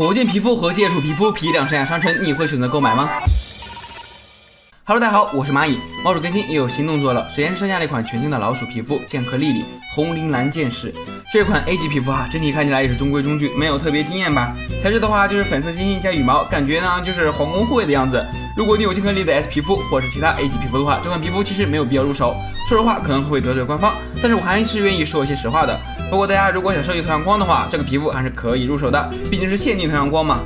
火箭皮肤和解暑皮肤批量上架商城，你会选择购买吗？Hello， 大家好，我是蚂蚁。猫主更新也有新动作了，首先是上架了一款全新的老鼠皮肤剑客莉莉红绫蓝剑士。这款 A 级皮肤整体看起来也是中规中矩，没有特别惊艳吧。材质的话就是粉色星星加羽毛，感觉呢就是皇宫护卫的样子。如果你有剑客莉莉的 S 皮肤或者是其他 A 级皮肤的话，这款皮肤其实没有必要入手。说实话可能会得罪官方，但是我还是愿意说一些实话的。不过大家如果想收集头像光的话，这个皮肤还是可以入手的，毕竟是限定头像光嘛。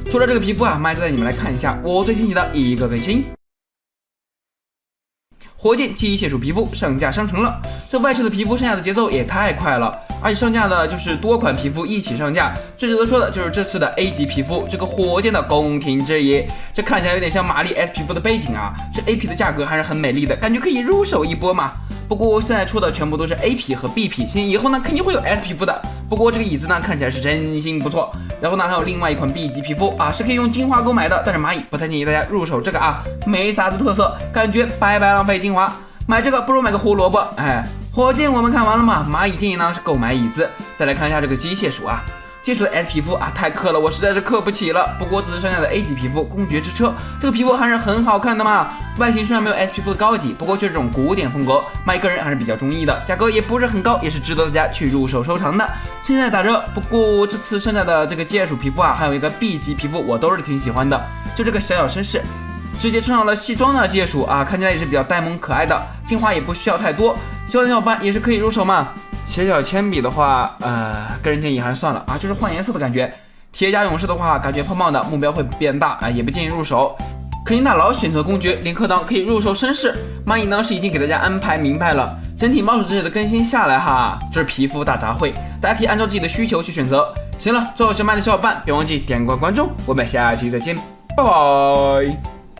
除了这个皮肤马蚁再带你们来看一下我最新奇的一个更新。火箭记忆解暑皮肤上架商城了，这外设的皮肤上架的节奏也太快了，而且上架的就是多款皮肤一起上架。最值得说的就是这次的 A 级皮肤，这个火箭的宫廷之夜，这看起来有点像玛丽 S 皮肤的背景这 A 皮的价格还是很美丽的，感觉可以入手一波嘛。不过现在出的全部都是 A 皮和 B 皮，以后呢肯定会有 S 皮肤的。不过这个椅子呢看起来是真心不错。然后呢还有另外一款 B 级皮肤是可以用精华购买的，但是蚂蚁不太建议大家入手这个没啥子特色，感觉白白浪费精华。买这个不如买个胡萝卜。火箭我们看完了嘛，蚂蚁建议呢是购买椅子。再来看一下这个机械鼠解暑的 S 皮肤太克了，我实在是克不起了。不过这次上架的 A 级皮肤公爵之车，这个皮肤还是很好看的嘛。外形虽然没有 S 皮肤的高级，不过就是这种古典风格，蚂蚁个人还是比较中意的。价格也不是很高，也是值得大家去入手收藏的。现在打折。不过这次上架的这个解暑皮肤还有一个 B 级皮肤，我都是挺喜欢的。就这个小小绅士，直接穿上了西装的解暑看起来也是比较呆萌可爱的，精华也不需要太多，喜欢的小伙伴也是可以入手嘛。小铅笔的话，个人建议还是算了就是换颜色的感觉。铁甲勇士的话，感觉胖胖的，目标会变大也不建议入手。肯尼大佬选择公爵，林克党可以入手绅士。蚂蚁呢是已经给大家安排明白了，整体猫鼠之夜的更新下来这是皮肤大杂烩，大家可以按照自己的需求去选择。行了，最后喜欢蚂蚁的小伙伴别忘记点个关注，我们下期再见，拜拜。